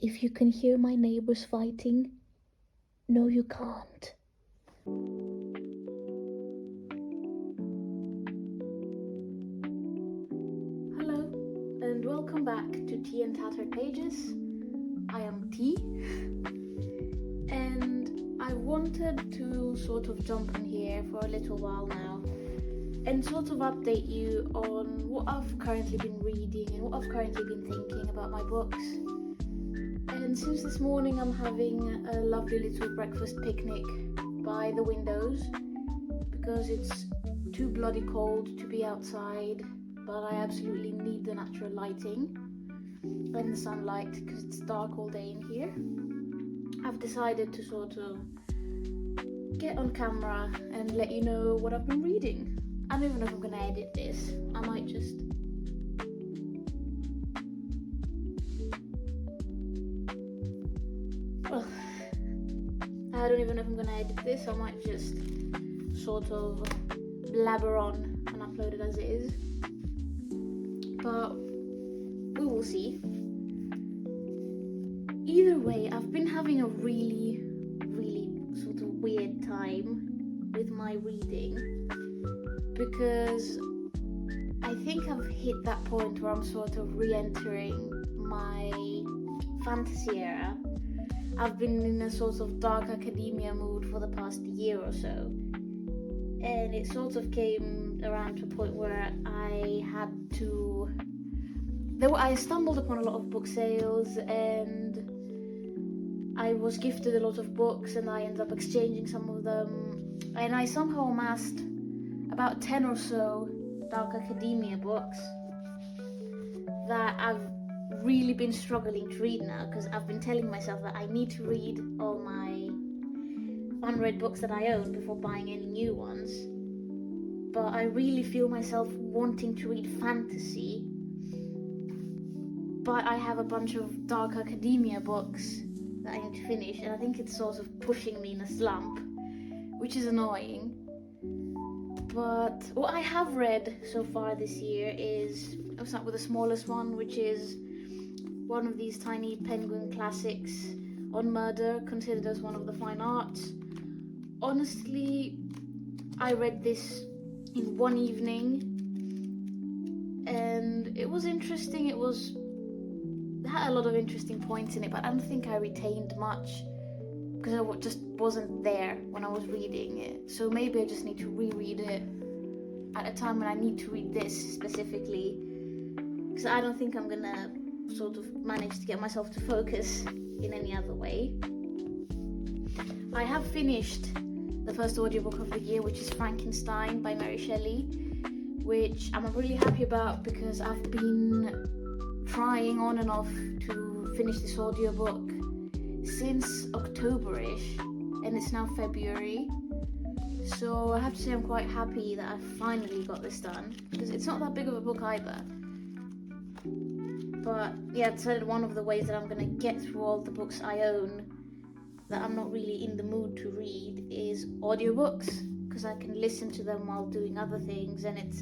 If you can hear my neighbors fighting, no, you can't. Hello, and welcome back to Tea and Tattered Pages. I am Tea, and I wanted to sort of jump in here for a little while now and sort of update you on what I've currently been reading and what I've currently been thinking about my books. And since this morning I'm having a lovely little breakfast picnic by the windows because it's too bloody cold to be outside, but I absolutely need the natural lighting and the sunlight because it's dark all day in here. I've decided to sort of get on camera and let you know what I've been reading. I don't even know if I'm gonna edit this. I might just I don't even know if I'm gonna edit this. I might just sort of blabber on and upload it as it is. But we will see. Either way, I've been having a really sort of weird time with my reading because I think I've hit that point where I'm sort of re-entering my fantasy era. I've been in a sort of dark academia mood for the past year or so, and it sort of came around to a point where I stumbled upon a lot of book sales, and I was gifted a lot of books, and I ended up exchanging some of them, and I somehow amassed about 10 or so dark academia books that I've really been struggling to read now because I've been telling myself that I need to read all my unread books that I own before buying any new ones. But I really feel myself wanting to read fantasy, but I have a bunch of dark academia books that I need to finish, and I think it's sort of pushing me in a slump, which is annoying. But what I have read so far this year is, I'll start with the smallest one, which is one of these tiny Penguin classics on murder, considered as one of the fine arts. Honestly, I read this in one evening, and it was interesting. It had a lot of interesting points in it, but I don't think I retained much because I just wasn't there when I was reading it. So maybe I just need to reread it at a time when I need to read this specifically, because I don't think I'm gonna sort of manage to get myself to focus in any other way. I have finished the first audiobook of the year, which is Frankenstein by Mary Shelley, which I'm really happy about because I've been trying on and off to finish this audiobook since October-ish, and it's now February. So I have to say I'm quite happy that I finally got this done, because it's not that big of a book either. But yeah, I decided one of the ways that I'm going to get through all the books I own that I'm not really in the mood to read is audiobooks, because I can listen to them while doing other things, and it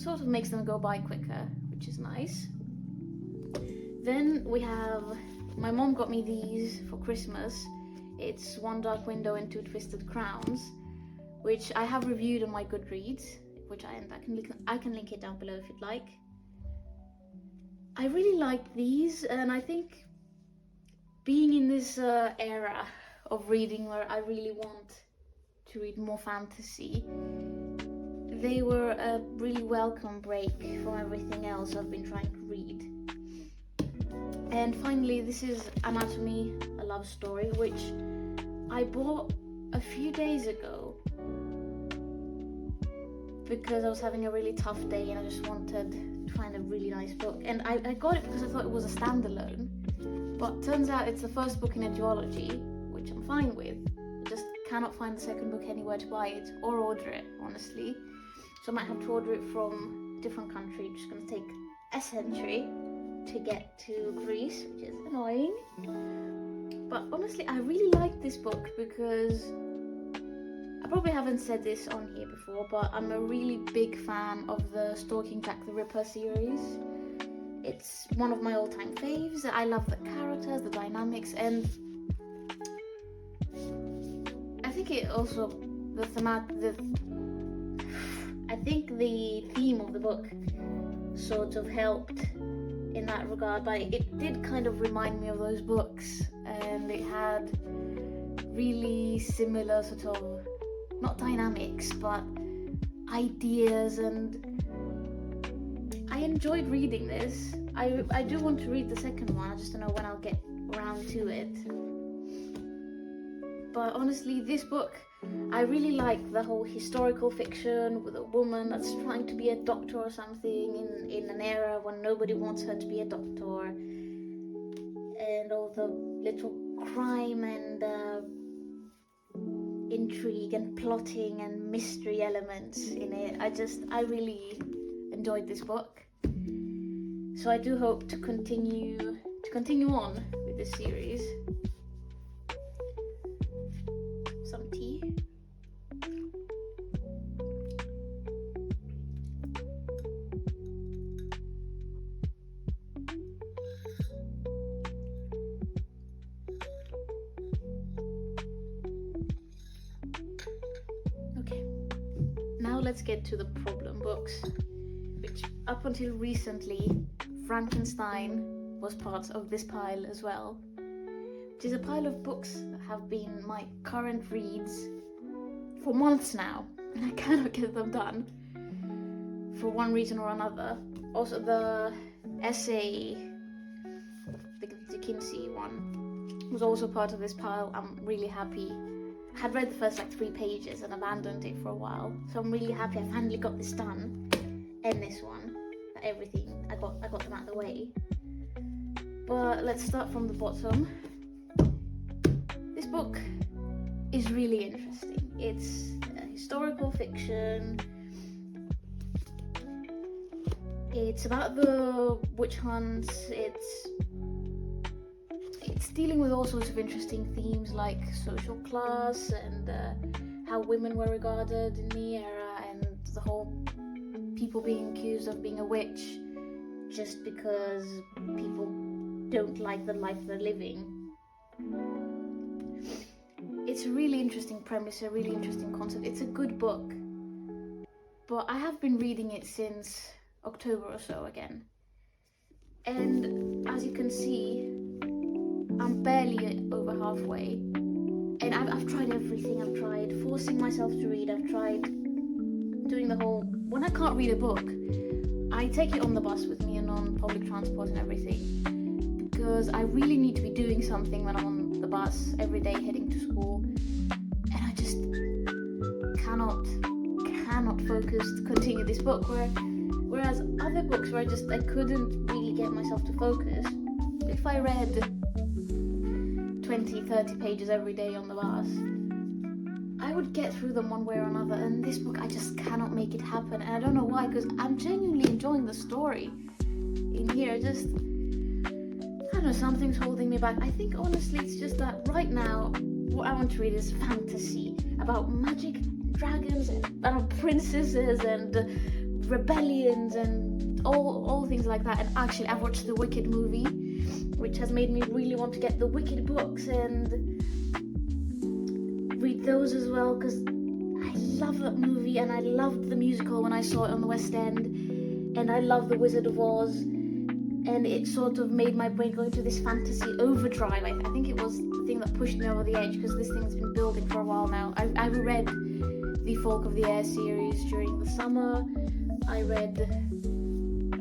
sort of makes them go by quicker, which is nice. Then we have, my mom got me these for Christmas. It's One Dark Window and Two Twisted Crowns, which I have reviewed on my Goodreads, which I can link it down below if you'd like. I really like these, and I think being in this era of reading where I really want to read more fantasy, they were a really welcome break from everything else I've been trying to read. And finally, this is Anatomy, a Love Story, which I bought a few days ago because I was having a really tough day and I just wanted to find a really nice book. And I got it because I thought it was a standalone, but turns out it's the first book in a duology, which I'm fine with. I just cannot find the second book anywhere to buy it or order it, honestly. So I might have to order it from a different country, which is going to take a century to get to Greece, which is annoying. But honestly, I really like this book because I probably haven't said this on here before, but I'm a really big fan of the Stalking Jack the Ripper series. It's one of my all-time faves. I love the characters, the dynamics, and I think it also I think the theme of the book sort of helped in that regard. Like, it did kind of remind me of those books, and it had really similar sort of, not dynamics, but ideas, and I enjoyed reading this. I do want to read the second one, I just don't know when I'll get around to it. But honestly, this book, I really like the whole historical fiction with a woman that's trying to be a doctor or something in an era when nobody wants her to be a doctor, and all the little crime and intrigue and plotting and mystery elements in it. I really enjoyed this book, so I do hope to continue on with this series. Some tea. Okay, now let's get to the problem books, which up until recently, Frankenstein was part of this pile as well, which is a pile of books that have been my current reads for months now, and I cannot get them done for one reason or another. Also, the essay, the Kinsey one, was also part of this pile. I'm really happy. I had read the first 3 pages and abandoned it for a while, so I'm really happy I finally got this done, and this one, everything. I got them out of the way. But let's start from the bottom. This book is really interesting. It's historical fiction. It's about the witch hunts. It's dealing with all sorts of interesting themes like social class and how women were regarded in the era, and the whole people being accused of being a witch just because people don't like the life they're living. It's a really interesting premise, a really interesting concept. It's a good book, but I have been reading it since October or so again, and as you can see, I'm barely over halfway, and I've tried everything. I've tried forcing myself to read. I've tried doing the whole, when I can't read a book, I take it on the bus with me and on public transport and everything, because I really need to be doing something when I'm on the bus every day heading to school, and I just cannot focus to continue this book, whereas other books where I couldn't really get myself to focus, if I read 20-30 pages every day on the bus, I would get through them one way or another. And this book, I just cannot make it happen, and I don't know why, because I'm genuinely enjoying the story in here. I don't know, something's holding me back. I think honestly it's just that right now what I want to read is fantasy about magic, dragons, and princesses and rebellions and all things like that. And actually I've watched the Wicked movie, which has made me really want to get the Wicked books and read those as well, because I love that movie, and I loved the musical when I saw it on the West End, and I love The Wizard of Oz, and it sort of made my brain go into this fantasy overdrive. I think it was the thing that pushed me over the edge, because this thing's been building for a while now. I read the Folk of the Air series during the summer. I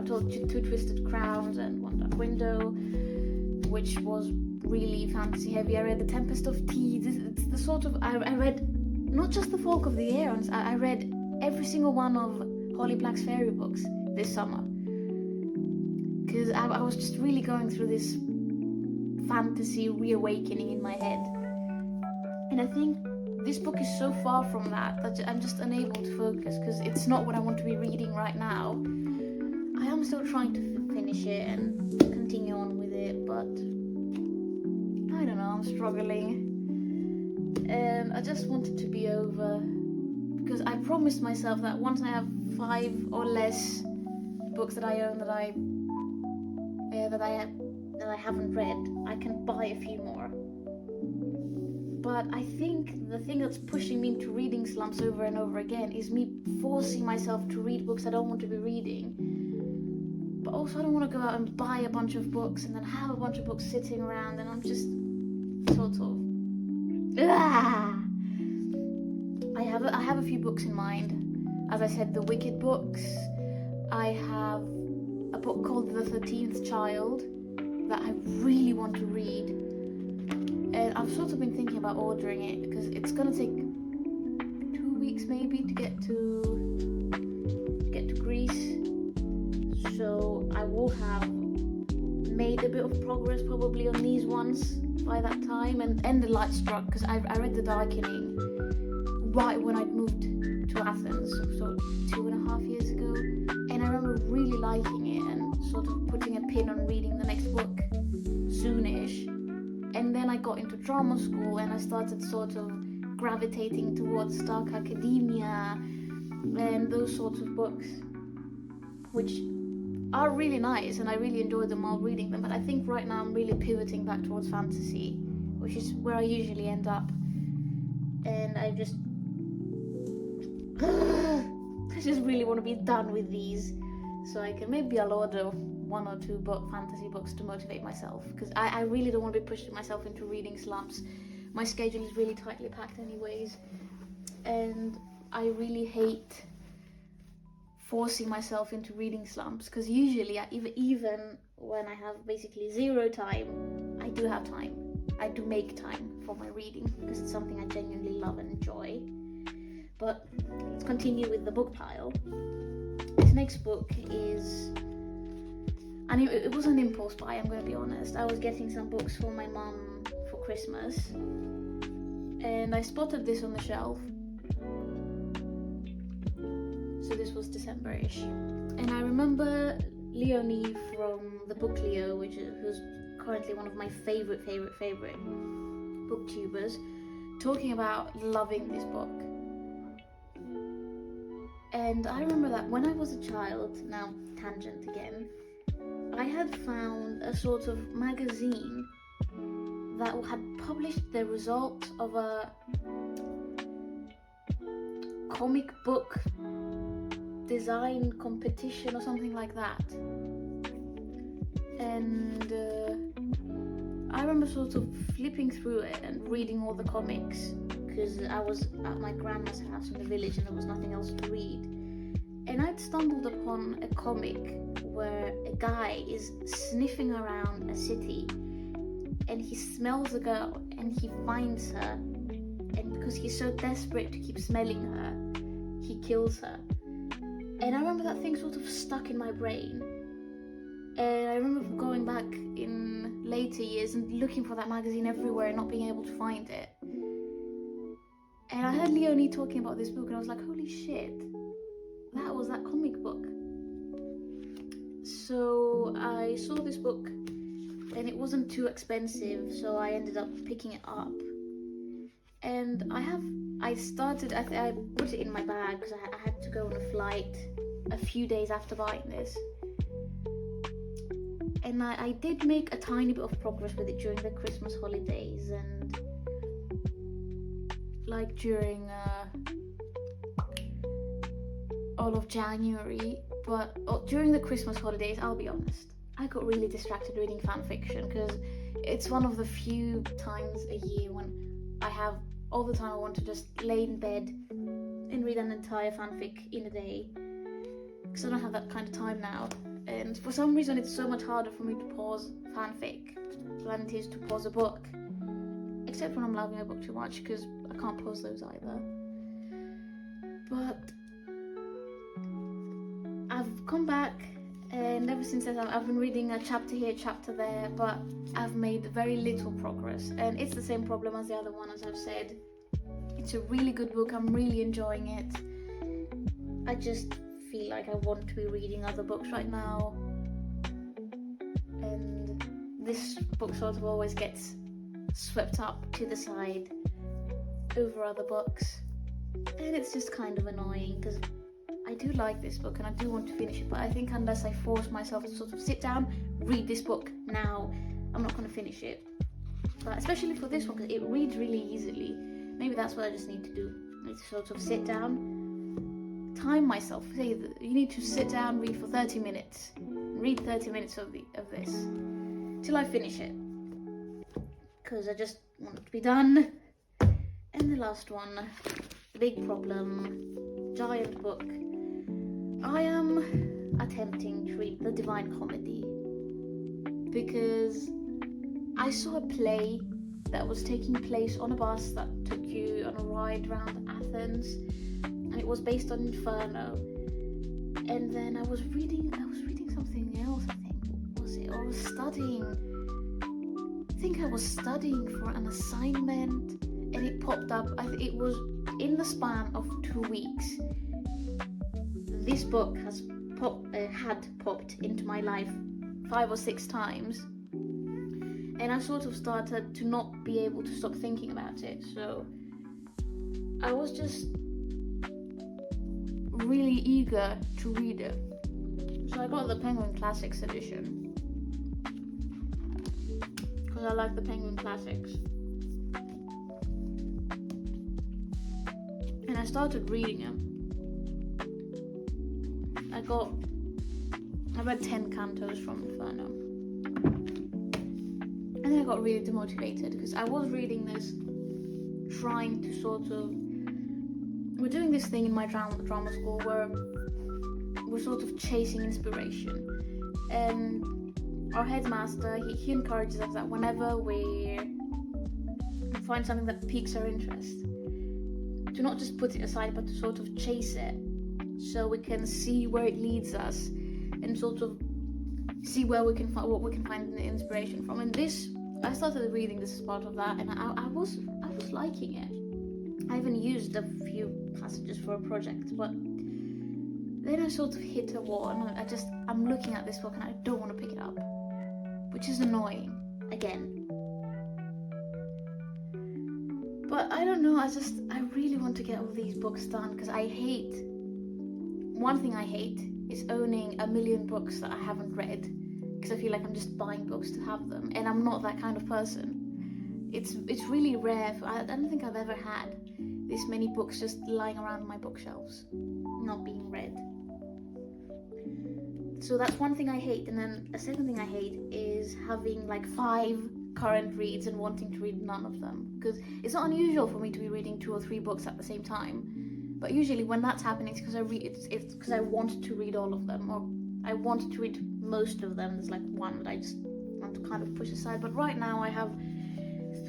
told you, Two Twisted Crowns and One Dark Window, which was really fantasy heavy. I read The Tempest of Tea. It's the sort of, I read not just the Folk of the Air, I read every single one of Holly Black's fairy books this summer, because I was just really going through this fantasy reawakening in my head, and I think this book is so far from that I'm just unable to focus, because it's not what I want to be reading right now. I am still trying to finish it and continue on with it, but I don't know, I'm struggling, and I just want it to be over, because I promised myself that once I have 5 or less books that I own that I that I haven't read, I can buy a few more. But I think the thing that's pushing me into reading slumps over and over again is me forcing myself to read books I don't want to be reading. But also I don't want to go out and buy a bunch of books and then have a bunch of books sitting around, and I'm just sort of... I have a few books in mind. As I said, the Wicked books. I have a book called The 13th Child that I really want to read. And I've sort of been thinking about ordering it because it's going to take 2 weeks maybe to get to Greece. So I will have made a bit of progress probably on these ones by that time. And The Light Struck, because I read The Darkening right when I'd moved to Athens, so 2.5 years ago, and I remember really liking it and sort of putting a pin on reading the next book soonish. And then I got into drama school and I started sort of gravitating towards Dark Academia and those sorts of books, which are really nice and I really enjoy them while reading them. But I think right now I'm really pivoting back towards fantasy, which is where I usually end up. And I just really want to be done with these, so I'll order 1 or 2 fantasy books to motivate myself, because I really don't want to be pushing myself into reading slumps. My schedule is really tightly packed anyways, and I really hate forcing myself into reading slumps, because usually even when I have basically zero time, I do have time. I do make time for my reading because it's something I genuinely love and enjoy. But let's continue with the book pile. This next book is, and it was an impulse buy, I'm going to be honest. I was getting some books for my mum for Christmas, and I spotted this on the shelf. So this was December-ish, and I remember Leonie from the book Leo, who's currently one of my favorite booktubers, talking about loving this book. And I remember that when I was a child, now tangent again, I had found a sort of magazine that had published the results of a comic book design competition or something like that. And I remember sort of flipping through it and reading all the comics, because I was at my grandma's house in the village and there was nothing else to read. And I'd stumbled upon a comic where a guy is sniffing around a city and he smells a girl and he finds her, and because he's so desperate to keep smelling her, he kills her. And I remember that thing sort of stuck in my brain, and I remember going back in later years and looking for that magazine everywhere and not being able to find it. And I heard Leonie talking about this book and I was like, holy shit, that was that comic book. So I saw this book and it wasn't too expensive, so I ended up picking it up. And I put it in my bag because I had to go on a flight a few days after buying this. And I did make a tiny bit of progress with it during the Christmas holidays, and like during all of January. But during the Christmas holidays, I'll be honest, I got really distracted reading fan fiction, because it's one of the few times a year when I have all the time I want to just lay in bed and read an entire fanfic in a day, because I don't have that kind of time now. And for some reason it's so much harder for me to pause fanfic than it is to pause a book, except when I'm loving a book too much, because I can't pause those either. But I've come back, and ever since then I've been reading a chapter here, chapter there, but I've made very little progress, and it's the same problem as the other one, as I've said. It's a really good book, I'm really enjoying it. I just feel like I want to be reading other books right now, and this book sort of always gets swept up to the side over other books, and it's just kind of annoying, because I I do like this book and I do want to finish it, but I think unless I force myself to sort of sit down, read this book now, I'm not going to finish it. But especially for this one, because it reads really easily. Maybe that's what I just need to do. I need to sort of sit down, time myself. Say that you need to sit down, read for 30 minutes. Read 30 minutes of this till I finish it, because I just want it to be done. And the last one, big problem, giant book. I am attempting to read The Divine Comedy because I saw a play that was taking place on a bus that took you on a ride around Athens, and it was based on Inferno. And then I was reading something else, I think. What was it? I was studying. I think I was studying for an assignment, and it popped up. It was in the span of 2 weeks. This book had popped into my life 5 or 6 times, and I sort of started to not be able to stop thinking about it. So I was just really eager to read it. So I got the Penguin Classics edition because I like the Penguin Classics. And I started reading them. I read 10 cantos from Inferno. And then I got really demotivated because I was reading this trying to sort of... We're doing this thing in my drama school where we're sort of chasing inspiration. And our headmaster, he encourages us that whenever we find something that piques our interest, to not just put it aside, but to sort of chase it, so we can see where it leads us and sort of see where we can find what we can find the inspiration from. And this, I started reading this as part of that, and I was liking it. I even used a few passages for a project, but then I sort of hit a wall, and I'm looking at this book and I don't want to pick it up, which is annoying again. But I don't know, I really want to get all these books done, because one thing I hate is owning 1 million books that I haven't read, because I feel like I'm just buying books to have them, and I'm not that kind of person. It's really rare. I don't think I've ever had this many books just lying around my bookshelves, not being read. So that's one thing I hate. And then a second thing I hate is having like 5 current reads and wanting to read none of them, because it's not unusual for me to be reading 2 or 3 books at the same time. But usually when that's happening, it's because I want to read all of them, or I want to read most of them. There's like one that I just want to kind of push aside. But right now I have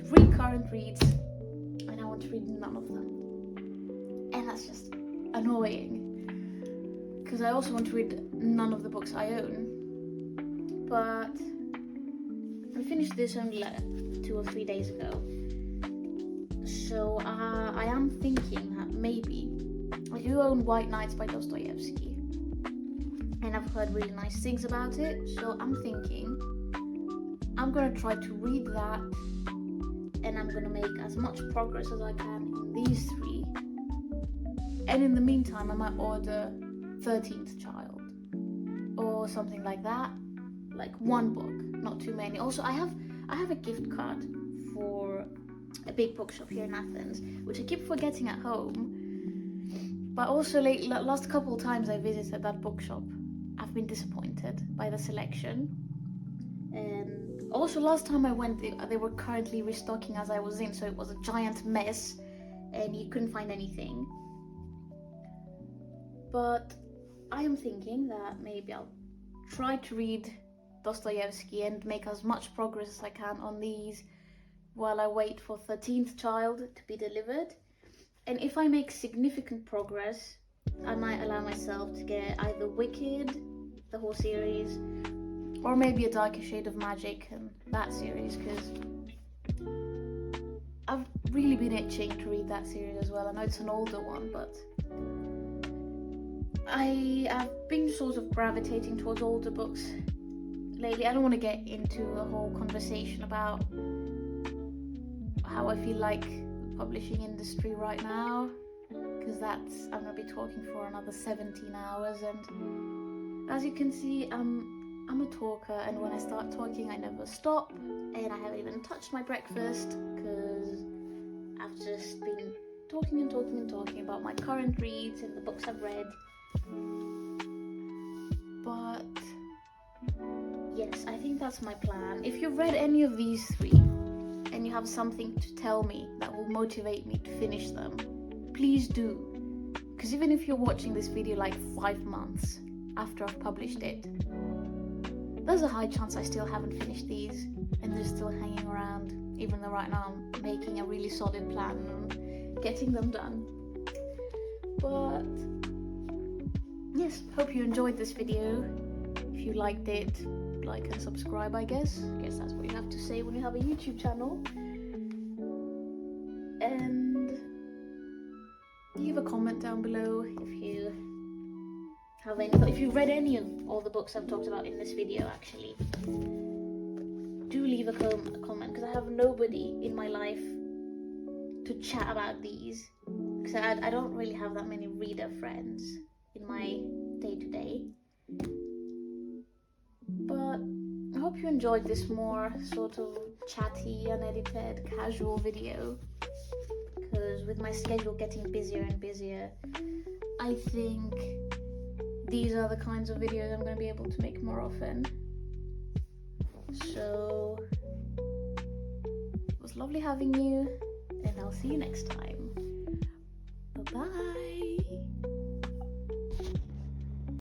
3 current reads and I want to read none of them. And that's just annoying, because I also want to read none of the books I own. But I finished this only like 2 or 3 days ago. So I am thinking that maybe I do own White Nights by Dostoevsky, and I've heard really nice things about it. So I'm thinking I'm gonna try to read that, and I'm gonna make as much progress as I can in these 3. And in the meantime, I might order 13th Child or something like that, like 1 book, not too many. Also, I have a gift card for a big bookshop here in Athens, which I keep forgetting at home. But also, last couple of times I visited that bookshop, I've been disappointed by the selection. And also, last time I went, they were currently restocking as I was in, so it was a giant mess, and you couldn't find anything. But I am thinking that maybe I'll try to read Dostoevsky and make as much progress as I can on these while I wait for 13th Child to be delivered. And if I make significant progress, I might allow myself to get either Wicked, the whole series, or maybe A Darker Shade of Magic and that series, because I've really been itching to read that series as well. I know it's an older one, but I have been sort of gravitating towards older books lately. I don't want to get into a whole conversation about how I feel like the publishing industry right now, because I'm going to be talking for another 17 hours, and as you can see, I'm a talker, and when I start talking I never stop, and I haven't even touched my breakfast because I've just been talking and talking and talking about my current reads and the books I've read. But yes, I think that's my plan. If you've read any of these 3 and you have something to tell me that will motivate me to finish them, please do. Because even if you're watching this video like 5 months after I've published it, there's a high chance I still haven't finished these and they're still hanging around, even though right now I'm making a really solid plan on getting them done. But yes, hope you enjoyed this video. If you liked it, like and subscribe, I guess. I guess that's what you have to say when you have a YouTube channel. And leave a comment down below if you've read any of all the books I've talked about in this video. Actually, do leave a comment, because I have nobody in my life to chat about these, because I don't really have that many reader friends in my day-to-day. But I hope you enjoyed this more sort of chatty, unedited, casual video, because with my schedule getting busier and busier, I think these are the kinds of videos I'm going to be able to make more often. So it was lovely having you, and I'll see you next time. Bye bye.